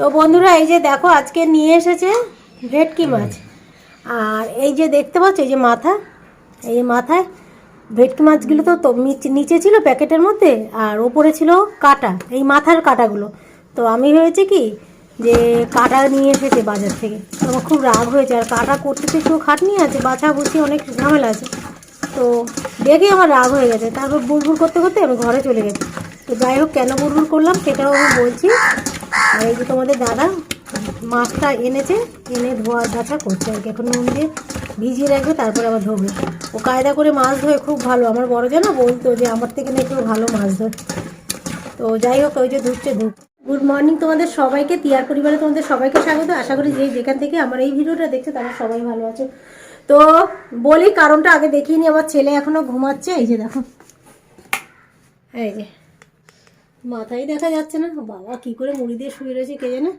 তো বন্ধুরা এই যে দেখো আজকে নিয়ে এসেছে ভেটকি মাছ। আর এই যে দেখতে পাচ্ছ এই যে মাথা, এই যে মাথায় ভেটকি মাছগুলো তো নিচে ছিল প্যাকেটের মধ্যে, আর ওপরে ছিল কাটা, এই মাথার কাটাগুলো। তো আমি হয়েছে কি যে কাটা নিয়ে এসেছে বাজার থেকে, আমার খুব রাগ হয়েছে। আর কাটা করতে তো একটু খাটনি আছে, বাছা বুঝি অনেক ঝামেলা আছে। তো দেখে আমার রাগ হয়ে গেছে, তারপর বুড়বুড় করতে করতে আমি ঘরে চলে গেছি। তো যাই হোক, কেন বুড়বুড় করলাম সেটাও আমি বলছি। আর এই যে তোমাদের দাদা মাছটা এনেছে, এনে ধোয়া ঝাঁচা করছে আর কি। এখন নুন দিয়ে ভিজিয়ে রাখবে, তারপরে আবার ধোবে। ও কায়দা করে মাছ ধোয় খুব ভালো, আমার বড় যেন বলতো যে আমার থেকে নাকি ভালো মাছ ধোয়। তো যাই হোক, ওই যে ধুচ্ছে ধুপ। গুড মর্নিং তোমাদের সবাইকে, তিয়ার পরিবারে তোমাদের সবাইকে স্বাগত। আশা করি যে যেখান থেকে আমার এই ভিডিওটা দেখছে তারা সবাই ভালো আছে। তো বলি কারণটা আগে দেখিয়ে নি। আমার ছেলে এখনো ঘুমাচ্ছে, এই যে দেখো, এই যে মাথায় দেখা যাচ্ছে না, বাবা কি করে মুড়ি দিয়ে শুয়ে রয়েছে কে জানে।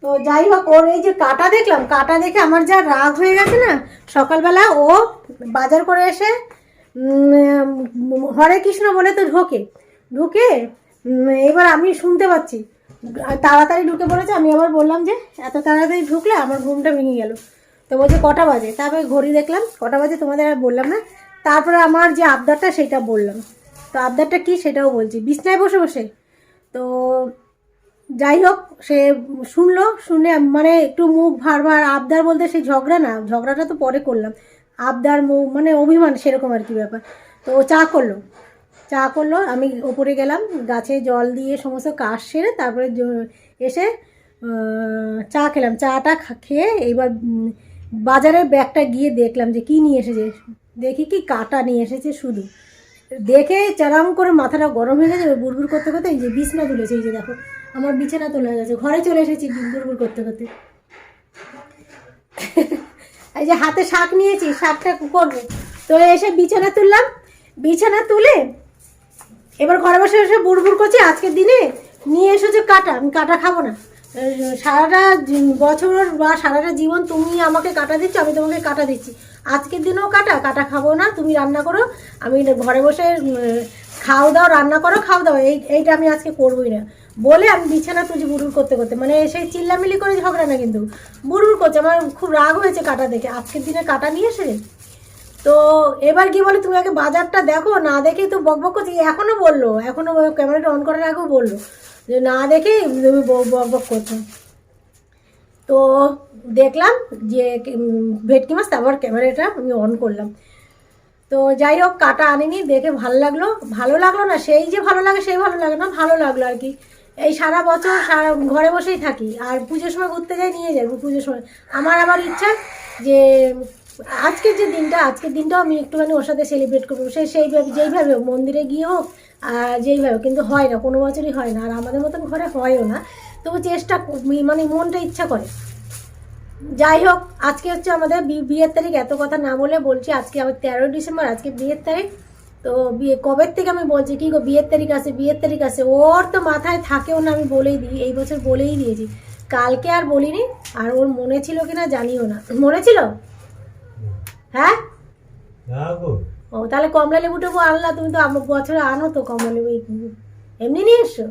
তো যাই হোক, ওর এই যে কাটা দেখলাম, কাটা দেখে আমার যা রাগ হয়ে গেছে না। সকালবেলা ও বাজার করে এসে হরে কৃষ্ণ বলে তো ঢুকে এবার আমি শুনতে পাচ্ছি তাড়াতাড়ি ঢুকে পড়েছে। আমি আবার বললাম যে এত তাড়াতাড়ি ঢুকলে, আমার ঘুমটা ভেঙে গেল। তো বলছে কটা বাজে, তারপরে ঘড়ি দেখলাম কটা বাজে, তোমাদের আর বললাম না। তারপরে আমার যে আবদারটা সেটা বললাম। তো আবদারটা কি সেটাও বলছি, বিছনায় বসে বসে। তো যাই হোক, সে শুনলো, শুনে মানে একটু মুখ ভার ভার। আবদার বলতে সেই ঝগড়া না, ঝগড়াটা তো পরে করলাম। আবদার মুখ মানে অভিমান সেরকম আর কি ব্যাপার। তো ও চা করলো, আমি ওপরে গেলাম, গাছে জল দিয়ে সমস্ত কাজ সেরে তারপরে এসে চা খেলাম। চাটা খেয়ে এইবার বাজারের ব্যাগটা গিয়ে দেখলাম যে কী নিয়ে এসেছে। দেখি কি কাটা নিয়ে এসেছে শুধু। দেখে চারাম করে মাথাটা গরম হয়ে গেছে। বুড়বুড় করতে করতে এই যে বিছনা তুলেছে, এই যে দেখো আমার বিছানা তোলা হয়ে গেছে। ঘরে চলে এসেছি বুড়বুড় করতে করতে। এই যে হাতে শাক নিয়েছি, শাকটা করবো। তো এসে বিছানা তুললাম, বিছানা তুলে এবার ঘরে বসে বসে বুড়বুড় করছি। আজকের দিনে নিয়ে এসেছে কাটা, আমি কাটা খাবো না। সারাটা বছর বা সারাটা জীবন তুমি আমাকে কাটা দিচ্ছ, আমি তোমাকে কাটা দিচ্ছি। আজকের দিনেও কাটা খাবো না, তুমি রান্না করো, আমি ঘরে বসে খাও দাও, রান্না করো খাও দাও, এইটা আমি আজকে করবোই না বলে আমি বিছানা তুলছি বুড়ুর করতে করতে। মানে সেই চিল্লামিলি করে ঝগড়া না, কিন্তু বুড়ুর করছে। আমার খুব রাগ হয়েছে কাটা দেখে, আজকের দিনে কাটা নিয়ে এসে। তো এবার কি বলে, তুমি আগে বাজারটা দেখো, না দেখেই তো বকবক করছি। এখনও বললো, এখনও ক্যামেরাটা অন করার আগেও বললো যে না দেখেই তুমি বকবক করছো। তো দেখলাম যে ভেটকি মাছ, তারপর ক্যামেরাটা আমি অন করলাম। তো যাই হোক, কাটা আনিনি, দেখে ভালো লাগলো না, সেই যে ভালো লাগে সেই ভালো লাগে না, ভালো লাগলো আর কি। এই সারা বছর ঘরে বসেই থাকি, আর পুজোর সময় ঘুরতে যাই, নিয়ে যাই পুজোর সময়। আমার আবার ইচ্ছা যে আজকের দিনটাও আমি একটুখানি ওর সাথে সেলিব্রেট করবো। যেইভাবে মন্দিরে গিয়ে হোক, যেইভাবে, কিন্তু হয় না, কোনো বছরই হয় না। আর আমাদের মতন ঘরে হয়ও না, তবু চেষ্টা মানে মনটা ইচ্ছা করে। যাই হোক, আজকে হচ্ছে আমাদের বিয়ের তারিখ। এত কথা না বলে বলছি, আজকে আবার 13 ডিসেম্বর, আজকে বিয়ের তারিখ। তো কবের থেকে আমি বলছি কি গো, বিয়ের তারিখ আছে। ওর তো মাথায় থাকেও না, আমি বলেই দিই, এই বছর বলেই দিয়েছি। কালকে আর বলিনি। আর ওর মনে ছিল কিনা জানিও না। মনে ছিল? হ্যাঁ, ও তাহলে কমলা লেবু টেবু আনলা? তুমি তো আমার বছরে আনো তো কমলা লেবু, এমনি নিয়ে এসছো?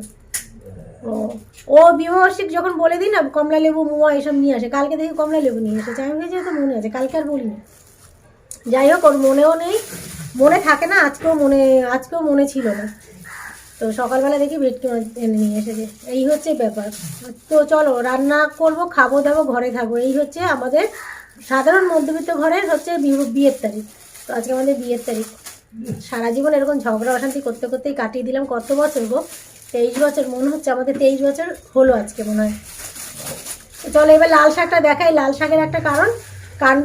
ও বিবাহবার্ষিক যখন বলে দিই না, কমলা লেবু মুয়া এসব নিয়ে আসে। কালকে দেখি কমলা লেবু নিয়ে এসেছে, আমি ভেবেছি তো মনে আছে, কালকে আর বলিনি। যাই হোক, ওর মনেও নেই, মনে থাকে না। আজকেও মনে ছিল না। তো সকালবেলা দেখি ভেটকি মাছ এনে নিয়ে এসেছে, এই হচ্ছে ব্যাপার। তো চলো রান্না করব, খাবো দাবো, ঘরে থাকবো। এই হচ্ছে আমাদের সাধারণ মধ্যবিত্ত ঘরের হচ্ছে বিয়ের তারিখ। তো আজকে আমাদের বিয়ের তারিখ। সারা জীবন এরকম ঝগড়া অশান্তি করতে করতেই কাটিয়ে দিলাম। কত বছর গো, 23 বছর মনে হচ্ছে আমাদের, 23 বছর হলো আজকে মনে হয়। চলো এবার লাল শাকটা দেখাই। লাল শাকের একটা কাণ্ড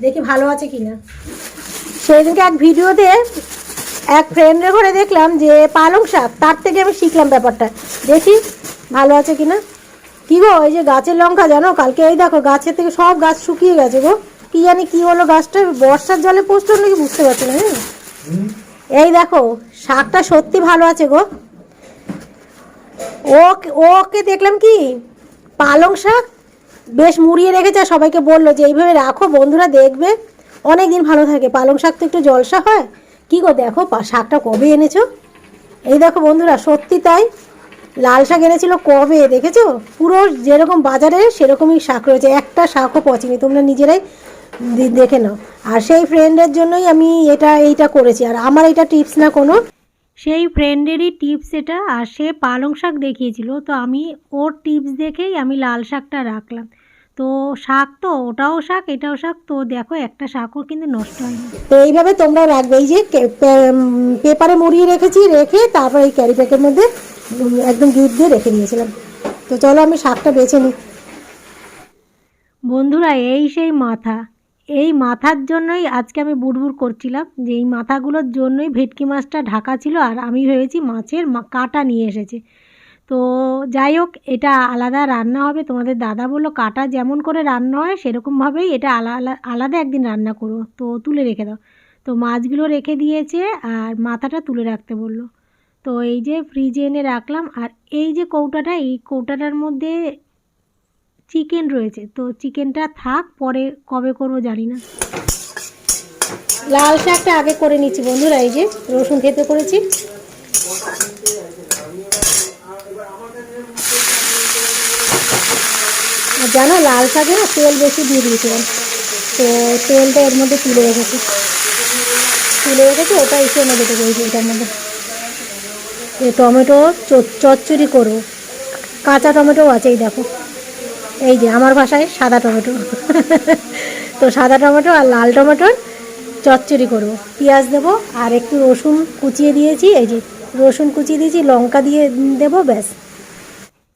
দেখি ভালো আছে কিনা। সেদিনকে এক ভিডিওতে এক ফ্রেন্ডের ঘরে দেখলাম যে পালং শাক, তার থেকে আমি শিখলাম ব্যাপারটা, দেখি ভালো আছে কিনা। কি গো, এই যে গাছের লঙ্কা জানো, কালকে এই দেখো গাছের থেকে সব গাছ শুকিয়ে গেছে গো। কি জানি কি হলো, গাছটা বর্ষার জলে পোস্ট হলো নাকি বুঝতে পারছি না। এই দেখো শাকটা সত্যি ভালো আছে গো। ওকে দেখলাম কি পালং শাক বেশ মুড়িয়ে রেখেছে, সবাইকে বললো যে এইভাবে রাখো বন্ধুরা, দেখবে অনেক দিন ভালো থাকে। পালং শাক তো একটু জলসা হয়। কি গো দেখো শাকটা কবে এনেছো, এই দেখো বন্ধুরা, সত্যি তাই। লাল শাক এনেছিল কবে দেখেছো, পুরো যেরকম বাজারে সেরকমই শাক রয়েছে, একটা শাকও পচেনি, তোমরা নিজেরাই দেখে নাও। আর সেই ফ্রেন্ডের জন্যই আমি এইটা করেছি, আর আমার এটা টিপস না কোনো, সেই ফ্রেন্ডেরই টিপস এটা। আর সে পালং শাক দেখিয়েছিল, তো আমি ওর টিপস দেখেই আমি লাল শাকটা রাখলাম। তো শাক তো ওটাও শাক এটাও শাক, তো দেখো একটা শাকও কিন্তু নষ্ট হয়নি। তো এইভাবে তোমরা রাখবে, এই যে পেপারে মুড়িয়ে রেখেছি, রেখে তারপর এই ক্যারি ব্যাগের মধ্যে একদম গিট দিয়ে রেখে দিয়েছিলাম। তো চলো আমি শাকটা বেছে নিই। বন্ধুরা এই সেই মাথা, এই মাথার জন্যই আজকে আমি বুড়বুড় করছিলাম যে এই মাথাগুলোর জন্যই ভেটকি মাছটা ঢাকা ছিল, আর আমি ভেবেছি মাছের কাঁটা নিয়ে এসেছে। তো যাই হোক, এটা আলাদা রান্না হবে, তোমাদের দাদা বললো কাটা যেমন করে রান্না হয় সেরকমভাবেই এটা আলাদা একদিন রান্না করো, তো তুলে রেখে দাও। তো মাছগুলো রেখে দিয়েছে আর মাথাটা তুলে রাখতে বললো। তো এই যে ফ্রিজে এনে রাখলাম, আর এই যে কৌটাটা, এই কৌটাটার মধ্যে চিকেন রয়েছে, তো চিকেনটা থাক, পরে কবে করবো জানি না। লাল শাকটা আগে করে নিচ্ছি বন্ধুরা, এই যে রসুন থেতো করেছি। জানো লাল শাকে না তেল বেশি দিয়ে দিয়েছিলাম, তো তেলটা এর মধ্যে তুলে রেখেছি, ওটা এসে মধ্যে দেবো এটার মধ্যে। টমেটো চচ্চড়ি করবো, কাঁচা টমেটোও আছে, এই দেখো, এই যে আমার ভাষায় সাদা টমেটো তো সাদা টমেটো আর লাল টমেটোর চচ্চড়ি করব, পেঁয়াজ দেবো আর একটু রসুন কুচিয়ে দিয়েছি, এই যে রসুন কুচিয়ে দিয়েছি, লঙ্কা দিয়ে দেবো, ব্যাস।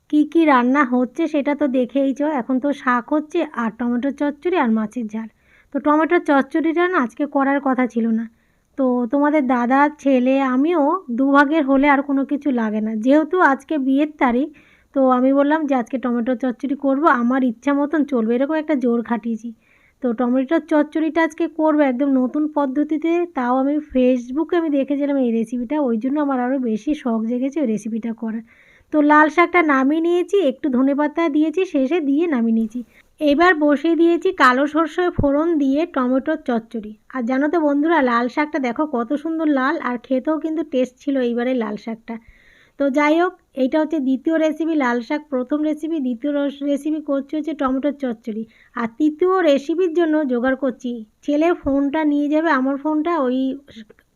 কি কি রান্না হচ্ছে সেটা তো দেখেইছো, এখন তো শাক হচ্ছে আর টমেটোর চচ্চড়ি আর মাছের ঝাল। তো টমেটোর চচ্চড়িটা না আজকে করার কথা ছিল না, তো তোমাদের দাদা ছেলে আমিও দুভাগের হলে আর কোনো কিছু লাগে না, যেহেতু আজকে বিয়ের তারিখ, তো আমি বললাম যে আজকে টমেটোর চচ্চড়ি করব, আমার ইচ্ছা মতন চলবে, এরকম একটা জোর খাটিয়েছি। তো টমেটোর চচ্চড়িটা আজকে করবো একদম নতুন পদ্ধতিতে, তাও আমি ফেসবুকে দেখেছিলাম এই রেসিপিটা, ওই জন্য আমার আরও বেশি শখ জেগেছে ওই রেসিপিটা করার। তো লাল শাকটা নামিয়ে নিয়েছি, একটু ধনেপাতা দিয়েছি শেষে, দিয়ে নামিয়ে নিয়েছি। এবার বসিয়ে দিয়েছি কালো সরষে ফোড়ন দিয়ে টমেটোর চচ্চড়ি। আর জানো তো বন্ধুরা, লাল শাকটা দেখো কত সুন্দর লাল, আর খেতেও কিন্তু টেস্ট ছিল এইবারে লাল শাকটা। তো যাই হোক, এইটা হচ্ছে দ্বিতীয় রেসিপি, লাল শাক প্রথম রেসিপি, দ্বিতীয় রেসিপি করছি হচ্ছে টমেটোর চচ্চড়ি। আর তৃতীয় রেসিপির জন্য জোগাড় করছি, ছেলে ফোনটা নিয়ে যাবে, আমার ফোনটা ওই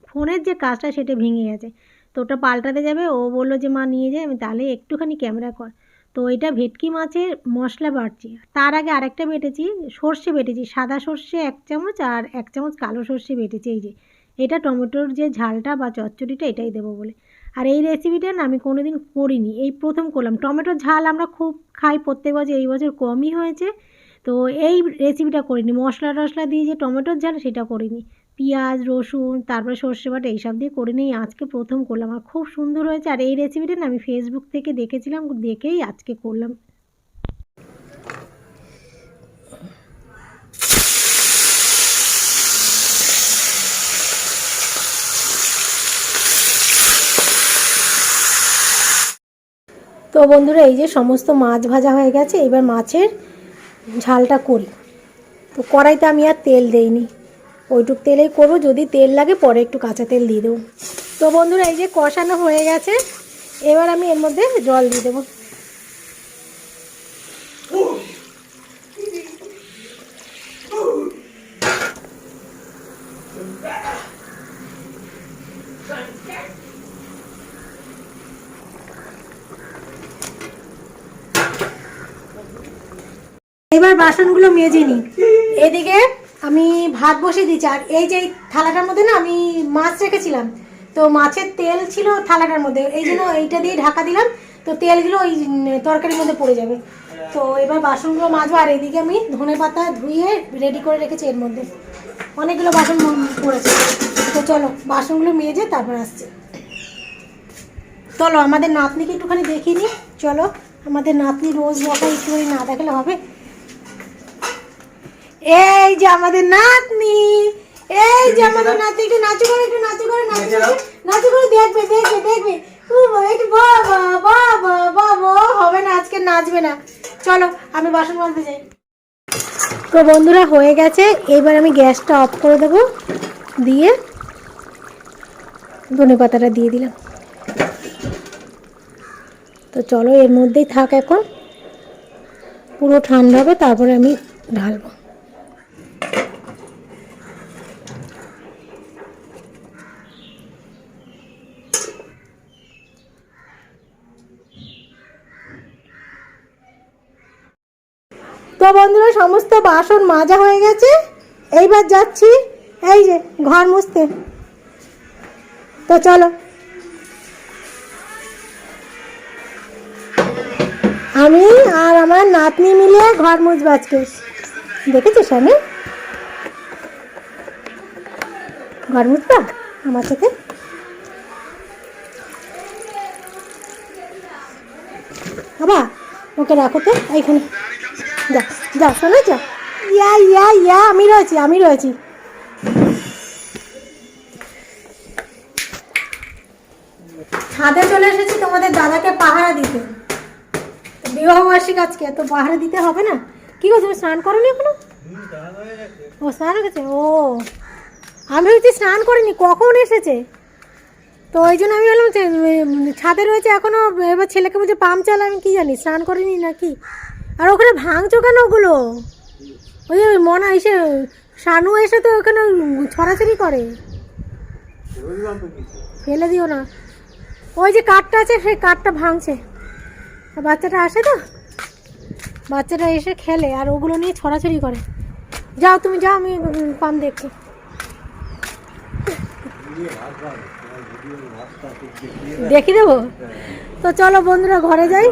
ফোনের যে কাজটা সেটা ভেঙে গেছে, তো ওটা পাল্টাতে যাবে, ও বললো যে মা নিয়ে যায়, আমি তাহলে একটুখানি ক্যামেরা কর। তো এটা ভেটকি মাছের মশলা বাটছি, তার আগে আরেকটা বেটেছি, সর্ষে বেটেছি, সাদা সর্ষে 1 চামচ আর 1 চামচ কালো সর্ষে বেটেছি, এই যে এটা টমেটোর যে ঝালটা বা চচ্চড়িটা এটাই দেবো বলে। আর এই রেসিপিটা না আমি কোনো দিন করিনি, এই প্রথম করলাম। টমেটোর ঝাল আমরা খুব খাই প্রত্যেক বছর, এই বছর কমই হয়েছে, তো এই রেসিপিটা করিনি, মশলা টশলা দিয়ে যে টমেটোর ঝাল সেটা করিনি, পেঁয়াজ রসুন তারপরে সর্ষে বাটা এইসব দিয়ে করে নিই, আজকে প্রথম করলাম, আর খুব সুন্দর হয়েছে। আর এই রেসিপিটা না আমি ফেসবুক থেকে দেখেছিলাম, দেখেই আজকে করলাম। তো বন্ধুরা এই যে সমস্ত মাছ ভাজা হয়ে গেছে, এবার মাছের ঝালটা করি। তো কড়াইতে আমি আর তেল দেইনি, ওইটুক তেলেই করবো, যদি তেল লাগে পরে একটু কাঁচা তেল দিয়ে দেবো। তো বন্ধুরা এই যে কষানো হয়ে গেছে, এবার আমি এর মধ্যে জল দিয়ে দেবো। এবার বাসনগুলো মেজে নিই, এদিকে আমি ভাত বসিয়ে দিচ্ছি। আর এই যে থালাটার মধ্যে না আমি মাছ রেখেছিলাম, তো মাছের তেল ছিল থালাটার মধ্যে, এই জন্য এইটা দিয়ে ঢাকা দিলাম, তো তেলগুলো ওই তরকারির মধ্যে পড়ে যাবে। তো এবার বাসনগুলো মাজবো, আর এদিকে আমি ধনেপাতা ধুয়ে রেডি করে রেখেছি, এর মধ্যে অনেকগুলো বাসন পড়েছে। তো চলো বাসনগুলো মেজে তারপর আসছে। চলো আমাদের নাতনিকে একটুখানি দেখিয়ে নিই, চলো আমাদের নাতনি রোজ বকা একটুখানি না দেখালে হবে। এই যে আমাদের নাতনি, এই যে আমাদের নাতনি, একটু নাচু করে, একটু নাচু করে, নাচু করে দেখবে দেখবে দেখবে, একটু বাবা বাবা বাবা, হবে না আজকে নাচবে না। চলো আমি বাসন মাজতে যাই। তো বন্ধুরা হয়ে গেছে, এবার আমি গ্যাসটা অফ করে দেবো, দিয়ে ধনেপাতাটা দিয়ে দিলাম। তো চলো এর মধ্যেই থাক, এখন পুরো ঠান্ডা হবে তারপরে আমি ঢালবো। তো বন্ধুরা সমস্ত বাসন মাজা হয়ে গেছে, এইবার যাচ্ছি এই যে ঘর মুছতে। তো চলো, আমি আর আমার নাতনি মিলে ঘর মুছবো আজকে। দেখেছিস আমি ঘর মুছবা আমার সাথে? বাবা ওকে রাখো তো এইখানে, যা যা শোনো, যা। ইয়া ইয়া ইয়া আমি রয়েছি, আমি রয়েছি। ছাদে চলে এসেছি তোমাদের দাদাকে পাহারা দিতে, বিবাহবার্ষিক আজকে, তো পাহারা দিতে হবে না। কি গো তুমি স্নান করোনি এখনো? ও স্নান হয়ে গেছে, ও আমি হচ্ছে স্নান করিনি, কখন এসেছে, তো ওই জন্য আমি বললাম ছাদে রয়েছে এখনো, এবার ছেলেকে বলছে পাম্প চালা, আমি কি জানি স্নান করিনি নাকি। আর ওখানে ভাঙছো কেন ওগুলো? ওই যে মনা এসে শানু এসে তো ওখানে ছড়াছড়ি করে, ফেলে দিও না। ওই যে কাঠটা আছে সেই কাঠটা ভাঙছে, বাচ্চাটা আসে তো, বাচ্চাটা এসে খেলে আর ওগুলো নিয়ে ছড়াছড়ি করে। যাও তুমি যাও, আমি পাম্প দেখছি। দেখি দেবো। তো চলো বন্ধুরা ঘরে যাই,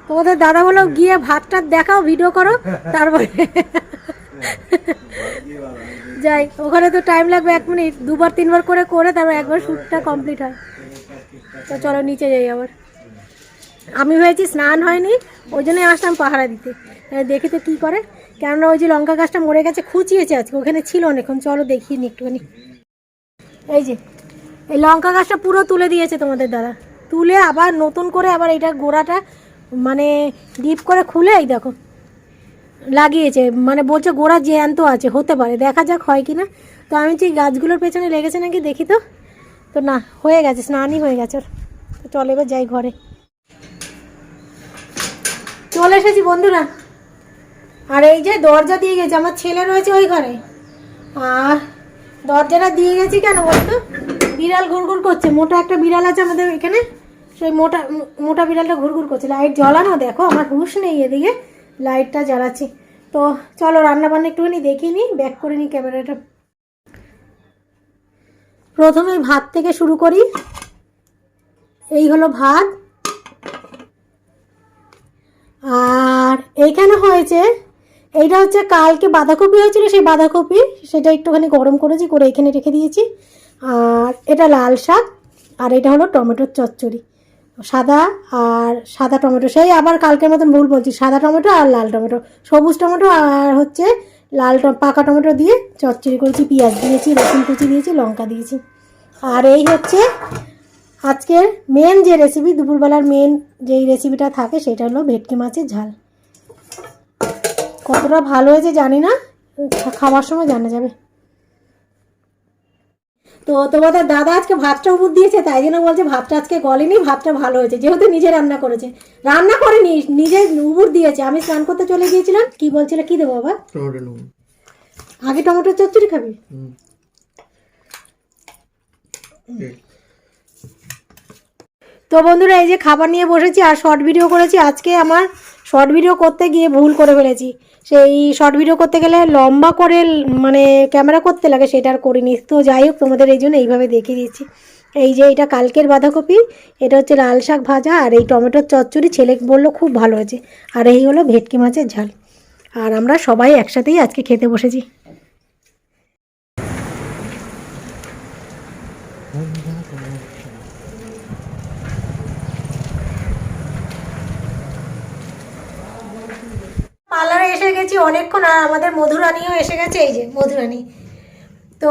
তোমাদের দাদা বলো গিয়ে ভাতটা দেখাও, ভিডিও করো, তারপরে যাই। ওখানে তো টাইম লাগবে 1 মিনিট, 2-3 বার করে তারপর একবার শ্যুটটা কমপ্লিট হয়। তো চলো নিচে যাই। আবার আমি হয়েছি স্নান হয়নি, ওই জন্যই আসলাম পাহারা দিতে, দেখি তো কী করে। কেননা ওই যে লঙ্কা গাছটা মরে গেছে, খুঁচিয়েছে আজকে, ওখানে ছিল অনেকক্ষণ। চলো দেখিয়ে নি একটুখানি। এই যে এই লঙ্কা গাছটা পুরো তুলে দিয়েছে তোমাদের দাদা, তুলে আবার নতুন করে আবার এটা গোড়াটা মানে ডিপ করে খুলে এই দেখো লাগিয়েছে, মানে বলছে গোড়া জ্যান্ত আছে, হতে পারে, দেখা যাক হয় কি না। তো আমি যে গাছগুলোর পেছনে লেগেছে নাকি দেখি তো। তো না, হয়ে গেছে, স্নানই হয়ে গেছে ওর। তো চল এবার যাই ঘরে। চলে এসেছি বন্ধুরা, আর এই যে দরজা দিয়ে গেছে, আমার ছেলে রয়েছে ওই ঘরে, আর দরজাটা দিয়ে গেছি কেন বলতো, বিড়াল ঘুরঘুর করছে, মোটা একটা বিড়াল আছে আমাদের এখানে, সেই মোটা বিড়ালটা ঘুরঘুর করছে। লাইট জ্বালানো, দেখো আমার হুঁশ নেই এদিকে, লাইটটা জ্বালাচ্ছি। তো চলো রান্না বান্না একটুখানি দেখিয়ে নিই, ব্যাক করে নিই ক্যামেরাটা। প্রথমে ভাত থেকে শুরু করি। এই হলো ভাত, আর এইখানে হয়েছে, এইটা হচ্ছে কালকে বাঁধাকপি হয়েছিল, সেই বাঁধাকপি সেটা একটুখানি গরম করেছি, করে এখানে রেখে দিয়েছি। আর এটা লাল শাক, আর এটা হলো টমেটোর চচ্চড়ি, সাদা টমেটো, সেই আবার কালকের মতন ভুল বলছি, সাদা টমেটো আর লাল টমেটো, সবুজ টমেটো আর হচ্ছে লাল পাকা টমেটো দিয়ে চচ্চড়ি করেছি, পেঁয়াজ দিয়েছি, রসুন কুচি দিয়েছি, লঙ্কা দিয়েছি। আর এই হচ্ছে আজকের মেন যে রেসিপি, দুপুরবেলার মেন যেই রেসিপিটা থাকে সেটা হলো ভেটকি মাছের ঝাল। কতটা ভালো হয়েছে জানি না, খাবার সময় জানা যাবে। তো তোমাদের দাদা আজকে ভাতটা উপর দিয়েছে, তাই জন্য বলছে ভাতটা আজকে গলেনি, ভাতটা ভালো হয়েছে, যেহেতু নিজে রান্না করেছে। রান্না করেনি, নিজে উপর দিয়েছে। আমি স্নান করতে চলে গিয়েছিলাম। কি বলছিলে, কি দেবো বাবা? আগে টমেটোর চচ্চড়ি খাবি? তো বন্ধুরা এই যে খাবার নিয়ে বসেছি আর শর্ট ভিডিও করেছি। আজকে আমার শর্ট ভিডিও করতে গিয়ে ভুল করে ফেলেছি, সেই শর্ট ভিডিও করতে গেলে লম্বা করে মানে ক্যামেরা করতে লাগে, সেটা আর করিনি। তো যাই হোক, তোমাদের এই জন্য এইভাবে দেখিয়ে দিচ্ছি। এই যে এটা কালকের বাঁধাকপি, এটা হচ্ছে লাল শাক ভাজা, আর এই টমেটোর চচ্চড়ি ছেলে বললো খুব ভালো হয়েছে, আর এই হলো ভেটকি মাছের ঝাল। আর আমরা সবাই একসাথেই আজকে খেতে বসেছি। পার্লারে এসে গেছি অনেকক্ষণ, আর আমাদের মধুরানীও এসে গেছে। এই যে মধুরানী, তো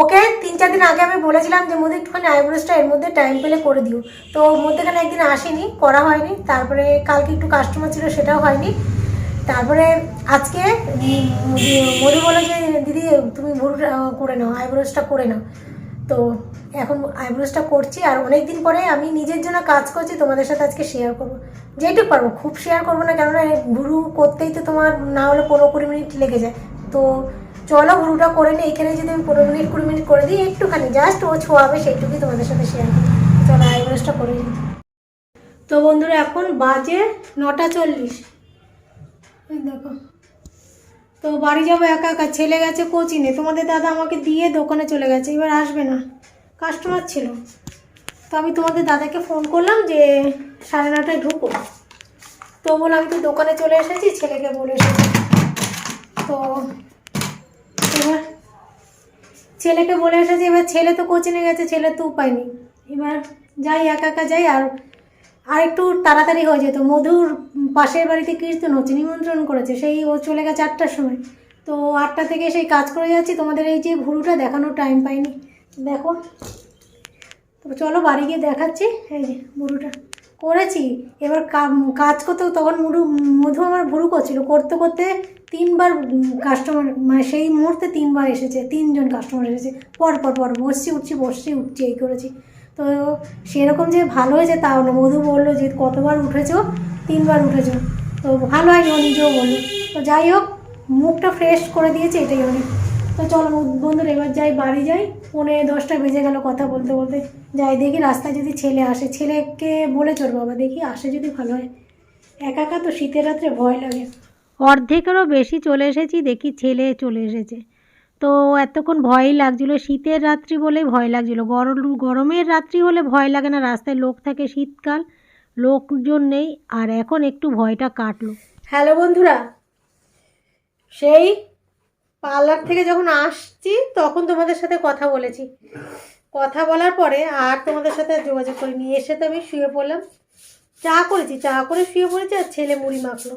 ওকে 3-4 দিন আগে আমি বলেছিলাম যে মধ্যে একটুখানি আইব্রোসটা এর মধ্যে টাইম পেলে করে দিও, তো মধ্যেখানে একদিন আসেনি, করা হয়নি। তারপরে কালকে একটু কাস্টমার ছিল, সেটাও হয়নি। তারপরে আজকে মধু বলে যে দিদি তুমি ভুল করে নাও, আইব্রোসটা করে নাও। তো এখন আইব্রোসটা করছি, আর অনেক দিন পরে আমি নিজের জন্য কাজ করছি, তোমাদের সাথে আজকে শেয়ার করবো যেটুকু পারবো। খুব শেয়ার করবো না, কেননা ভুরু করতেই তো তোমার না হলে 15-20 মিনিট লেগে যায়। তো চলো ভুরুটা করে নিই। এখানে যদি আমি 15-20 মিনিট করে দিই, একটুখানি জাস্ট ও ছোঁয়াবে, সেইটুকুই তোমাদের সাথে শেয়ার করি। চলো আইব্রোসটা করে নিই। তো বন্ধুরা এখন বাজে 9:40, দেখো। তো বাড়ি যাবো একা একা, ছেলে গেছে কোচিংয়ে, তোমাদের দাদা আমাকে দিয়ে দোকানে চলে গেছে, এবার আসবে না, কাস্টমার ছিল। তো আমি তোমাদের দাদাকে ফোন করলাম যে 9:30টায় ঢুকো, তো বলে আমি তো দোকানে চলে এসেছি, ছেলেকে বলে এসেছি। তো এবার ছেলেকে বলে এসেছি, এবার ছেলে তো কোচিংয়ে গেছে, ছেলে তো উপায় নেই, এবার যাই একা একা যাই। আর একটু তাড়াতাড়ি হয়ে যেত, মধুর পাশের বাড়িতে কীর্তন হচ্ছে, নিমন্ত্রণ করেছে, সেই ও চলে গেছে 8টার সময়। তো 8টা থেকে সেই কাজ করে যাচ্ছি, তোমাদের এই যে ভুরুটা দেখানোর টাইম পাইনি, দেখো। তো চলো বাড়ি গিয়ে দেখাচ্ছি। এই যে ভুরুটা করেছি, এবার কাজ করতে তখন মধু আমার ভুরু করছিল, করতে করতে 3বার কাস্টমার, মানে সেই মুহূর্তে 3বার এসেছে, 3জন কাস্টমার এসেছে পর পর পর, বসছি উঠছি এই করেছি। তো সেরকম যে ভালো হয়েছে তাও না, মধু বললো যে কতবার উঠেছো, 3বার উঠেছো, তো ভালো হয়নি, ও নিজেও বললো। তো যাই হোক, মুখটা ফ্রেশ করে দিয়েছে, এটাই অনেক। তো চলো বন্ধুরা এবার যাই, বাড়ি যাই, 9:45 বেজে গেল কথা বলতে বলতে। যাই দেখি রাস্তায় যদি ছেলে আসে, ছেলেকে বলে চল বাবা, দেখি আসে যদি ভালো হয়, একা একা তো শীতের রাত্রে ভয় লাগে। অর্ধেকেরও বেশি চলে এসেছি, দেখি ছেলে চলে এসেছে। তো এতক্ষণ ভয়ই লাগছিলো, শীতের রাত্রি বলেই ভয় লাগছিলো, গরমের রাত্রি হলে ভয় লাগে না, রাস্তায় লোক থাকে, শীতকাল লোকজন নেই, আর এখন একটু ভয়টা কাটলো। হ্যালো বন্ধুরা, সেই পার্লার থেকে যখন আসছি তখন তোমাদের সাথে কথা বলেছি, কথা বলার পরে আর তোমাদের সাথে যোগাযোগ করিনি। এসে তো আমি শুয়ে পড়লাম, চা করেছি, চা করে শুয়ে পড়েছি, আর ছেলে মুড়ি মাখলো,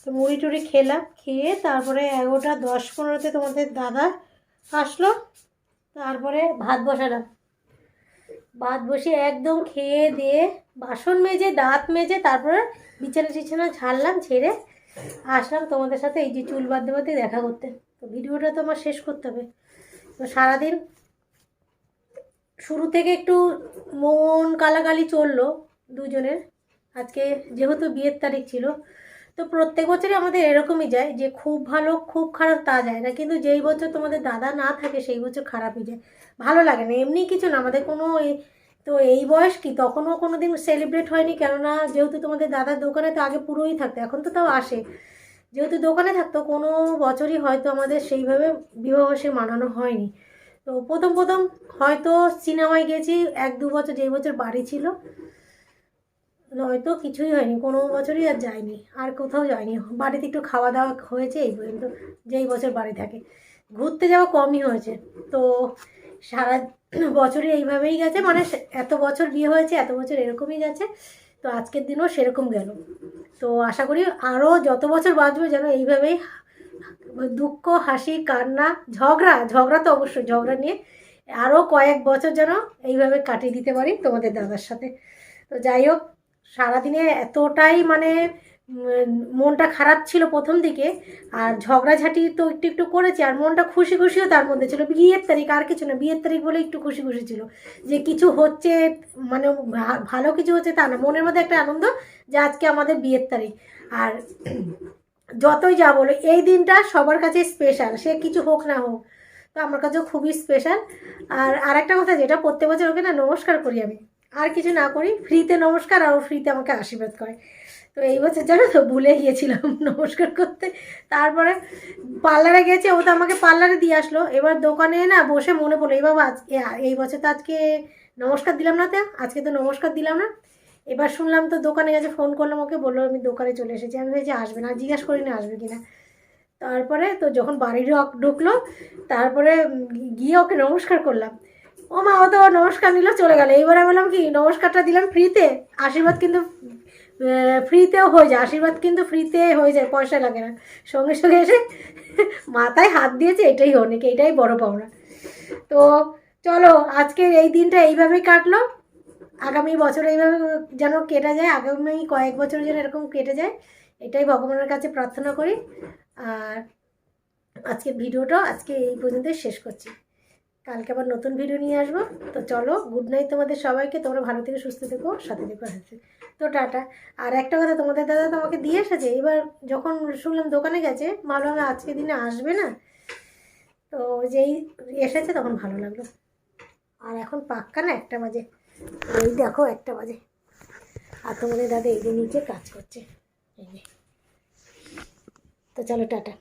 তো মুড়ি টুড়ি খেলাম, খেয়ে তারপরে 11টা 10-15তে তোমাদের দাদা আসলো, তারপরে ভাত বসালাম, ভাত বসিয়ে একদম খেয়ে দিয়ে বাসন মেজে দাঁত মেজে তারপরে বিছানা ঝাড়লাম, ঝেড়ে আসলাম তোমাদের সাথে এই যে চুল বাঁধতে বাঁধতে দেখা করতে। তো ভিডিওটা তো আমার শেষ করতে হবে। তো সারাদিন শুরু থেকে একটু মন কালাকালি চললো দুজনের। আজকে যেহেতু বিয়ের তারিখ ছিল, তো প্রত্যেক বছরই আমাদের এরকমই যায় যে খুব ভালো খুব খারাপ তা যায় না, কিন্তু যেই বছর তোমাদের দাদা না থাকে সেই বছর খারাপই যায়, ভালো লাগে না, এমনি কিছু না আমাদের কোনো। তো এই বয়স কি তখনও কোনো দিন সেলিব্রেট হয়নি, কেননা যেহেতু তোমাদের দাদার দোকানে তো আগে পুরোই থাকতো, এখন তো তাও আসে, যেহেতু দোকানে থাকতো কোনো বছরই হয়তো আমাদের সেইভাবে বিবাহবার্ষিকী মানানো হয়নি। তো প্রথম হয়তো সিনেমায় গেছি 1-2 বছর, যেই বছর বাড়ি ছিল, নয়তো কিছুই হয়নি, কোনো বছরই আর যায়নি, আর কোথাও যায়নি, বাড়িতে একটু খাওয়া দাওয়া হয়েছে এই পর্যন্ত, যেই বছর বাড়ি থাকে, ঘুরতে যাওয়া কমই হয়েছে। তো সারা বছরই এইভাবেই গেছে, মানে এত বছর বিয়ে হয়েছে, এত বছর এরকমই গেছে, তো আজকের দিনও সেরকম গেল। তো আশা করি আরও যত বছর বাঁচবে যেন এইভাবেই দুঃখ হাসি কান্না ঝগড়া তো অবশ্যই, ঝগড়া নিয়ে আরও কয়েক বছর যেন এইভাবে কাটিয়ে দিতে পারি তোমাদের দাদার সাথে। তো যাই হোক, সারাদিনে এতটাই মানে মনটা খারাপ ছিল প্রথম দিকে, আর ঝগড়াঝাটি তো একটু করেছি, আর মনটা খুশিও তার মধ্যে ছিল, বিয়ের তারিখ আর কিছু না, বিয়ের তারিখ বলে একটু খুশি ছিল, যে কিছু হচ্ছে, মানে ভালো কিছু হচ্ছে তা না, মনের মধ্যে একটা আনন্দ যে আজকে আমাদের বিয়ের তারিখ। আর যতই যা বলো এই দিনটা সবার কাছে স্পেশাল, সে কিছু হোক না হোক, তো আমার কাছেও খুবই স্পেশাল। আর আরেকটা কথা, যেটা প্রত্যেক বছর ওকে না নমস্কার করি আমি, আর কিছু না করি, ফ্রিতে নমস্কার, আর ফ্রিতে আমাকে আশীর্বাদ করে। তো এই বছর জানো তো ভুলে গিয়েছিলাম নমস্কার করতে, তারপরে পার্লারে গেছে, ও তো আমাকে পার্লারে দিয়ে আসলো, এবার দোকানে না বসে মনে পড়লো, এই বাবা আজকে এই বছর তো আজকে নমস্কার দিলাম না, তো আজকে তো নমস্কার দিলাম না। এবার শুনলাম তো দোকানে গেছে, ফোন করলাম ওকে, বললো আমি দোকানে চলে এসেছি, আমি ভেবেছি আসবে না, জিজ্ঞাসা করি না আসবে কিনা। তারপরে তো যখন বাড়ি ঢুকলো, তারপরে গিয়ে ওকে নমস্কার করলাম, ও মা ও তো নমস্কার নিল চলে গেল। এইবার আমি বললাম কি নমস্কারটা দিলাম ফ্রিতে, আশীর্বাদ কিন্তু ফ্রিতেও হয়ে যায়, আশীর্বাদ কিন্তু ফ্রিতে হয়ে যায়, পয়সা লাগে না, সঙ্গে সঙ্গে এসে মাথায় হাত দিয়েছে, এটাই অনেক, এটাই বড় পাওনা। তো চলো আজকের এই দিনটা এইভাবেই কাটলো, আগামী বছর এইভাবে যেন কেটে যায়, আগামী কয়েক বছর যেন এরকম কেটে যায়, এটাই ভগবানের কাছে প্রার্থনা করি। আর আজকের ভিডিওটা আজকে এই পর্যন্তই শেষ করছি। কালকে আবার নতুন ভিডিও নিয়ে আসবো। তো চলো, গুড নাইট তোমাদের সবাইকে। তোমরা ভালো থেকে সুস্থ থেকো, সাথে থেকো, হাসতে। তো টাটা। আর একটা কথা, তোমাদের দাদা তোমাকে দিয়ে এসেছে, এবার যখন শুনলাম দোকানে গেছে, ভাবলাম আজকে দিনে আসবে না, তো যেই এসেছে তখন ভালো লাগলো। আর এখন পাক্কা না 1টা বাজে, এই দেখো 1টা বাজে, আর তোমাদের দাদা এই যে নিচে কাজ করছে, এই যে। তো চলো টাটা।